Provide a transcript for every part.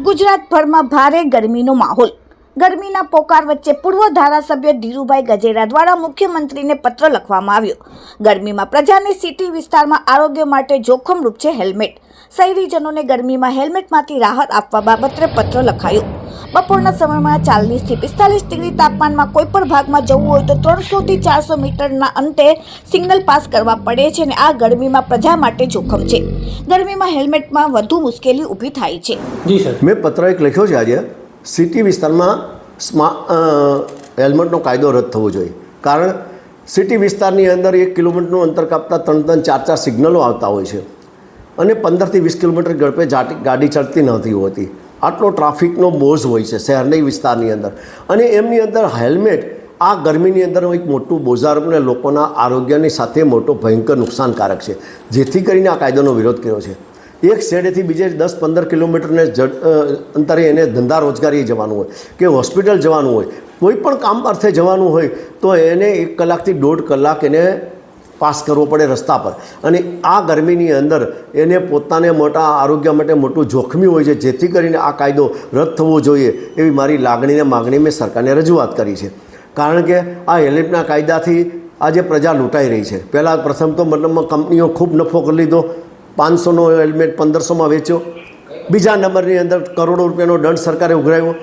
ગુજરાતભરમાં ભારે ગરમીનો માહોલ। ગરમીના પોકાર વચ્ચે પૂર્વ ધારાસભ્ય ધીરુભાઈ ગજેરા દ્વારા મુખ્યમંત્રીને પત્ર લખવામાં આવ્યો। ગરમીમાં પ્રજાને સિટી વિસ્તારમાં આરોગ્ય માટે જોખમરૂપ છે હેલ્મેટ। શહેરીજનોને ગરમીમાં હેલ્મેટમાંથી રાહત આપવા બાબતે પત્ર લખાયો। બપોરના સમયમાં 40 થી 45 ડિગ્રી તાપમાનમાં કોઈપણ ભાગમાં જવું હોય તો 300 થી 400 મીટરના અંતે સિગ્નલ પાસ કરવા પડે છે અને આ ગરમીમાં પ્રજા માટે જોખમ છે। ગરમીમાં હેલ્મેટમાં વધુ મુશ્કેલી ઊભી થાય છે। જી સર, મેં પત્ર એક લખ્યો છે આજે। સિટી વિસ્તારમાં હેલ્મેટનો કાયદો રદ થવો જોઈએ, કારણ સિટી વિસ્તારની અંદર 1 કિલોમીટરનું અંતર કાપતા 3-3, 4-4 સિગ્નલો આવતા હોય છે અને 15 થી 20 કિલોમીટર ઝડપે ગાડી ચાલતી નથી હોતી। આટલો ટ્રાફિકનો બોઝ હોય છે શહેરની વિસ્તારની અંદર, અને એમની અંદર હેલ્મેટ આ ગરમીની અંદર એક મોટું બોજાર અને લોકોના આરોગ્યની સાથે મોટો ભયંકર નુકસાનકારક છે, જેથી કરીને આ કાયદાનો વિરોધ કર્યો છે। એક શેડેથી બીજે 10-15 કિલોમીટરને અંતરે એને ધંધા રોજગારીએ જવાનું હોય કે હોસ્પિટલ જવાનું હોય, કોઈ પણ કામ અર્થે જવાનું હોય તો એને 1 કલાકથી 1.5 કલાક એને પાસ કરવો પડે રસ્તા પર, અને આ ગરમીની અંદર એને પોતાને મોટા આરોગ્ય માટે મોટું જોખમી હોય છે, જેથી કરીને આ કાયદો રદ થવો જોઈએ એવી મારી લાગણીને માગણી મેં સરકારને રજૂઆત કરી છે। કારણ કે આ હેલ્મેટના કાયદાથી આજે પ્રજા લૂંટાઈ રહી છે। પહેલાં પ્રથમ તો મતલબમાં કંપનીઓ ખૂબ નફો કરી લીધો, 500નો હેલ્મેટ 1500માં વેચ્યો। બીજા નંબરની અંદર કરોડો રૂપિયાનો દંડ સરકારે ઉઘરાવ્યો।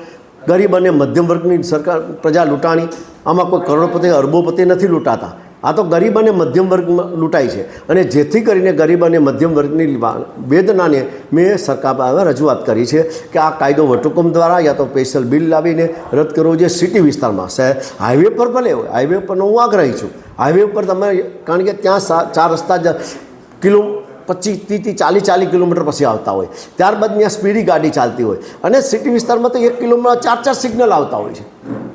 ગરીબ અને મધ્યમ વર્ગની સરકાર પ્રજા લૂંટાણી। આમાં કોઈ કરોડપતિ અરબોપતિ નથી લૂંટાતા, આ તો ગરીબ અને મધ્યમ વર્ગ લૂંટાય છે, અને જેથી કરીને ગરીબ અને મધ્યમ વર્ગની વેદનાને મેં સરકાર પાસે રજૂઆત કરી છે કે આ કાયદો વટહુકમ દ્વારા યા તો સ્પેશિયલ બિલ લાવીને રદ કરવો જોઈએ સિટી વિસ્તારમાં। હાઈવે પર ભલે હોય, હાઈવે પરનો હું આગ્રહી છું, હાઈવે ઉપર તમે, કારણ કે ત્યાં 4 રસ્તા 25 થી 40 કિલોમીટર પછી આવતા હોય, ત્યારબાદ ત્યાં સ્પીડી ગાડી ચાલતી હોય, અને સિટી વિસ્તારમાં તો 1 કિલોમીટર 4 સિગ્નલ આવતા હોય છે,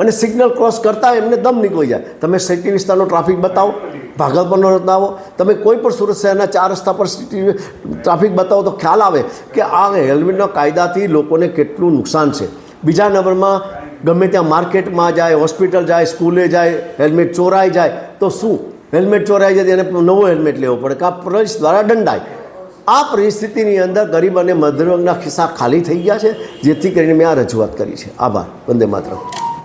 અને સિગ્નલ ક્રોસ કરતા એમને દમ નીકળી જાય। તમે સિટી વિસ્તારનો ટ્રાફિક બતાવો, ભાગલપુરનો બતાવો, તમે કોઈ પણ સુરત શહેરના 4 રસ્તા પર સિટી ટ્રાફિક બતાવો તો ખ્યાલ આવે કે આ હેલ્મેટના કાયદાથી લોકોને કેટલું નુકસાન છે। બીજા નંબરમાં ગમે ત્યાં માર્કેટમાં જાય, હોસ્પિટલ જાય, સ્કૂલે જાય, હેલ્મેટ ચોરાઈ જાય તો શું? હેલ્મેટ ચોરાઈ જાય એને નવો હેલ્મેટ લેવો પડે, કાં પોલીસ દ્વારા દંડાય। આ પરિસ્થિતિની અંદર ગરીબ અને મધ્યમ વર્ગના ખિસ્સા ખાલી થઈ ગયા છે, જેથી કરીને મેં આ રજૂઆત કરી છે। આભાર। વંદે માતરમ।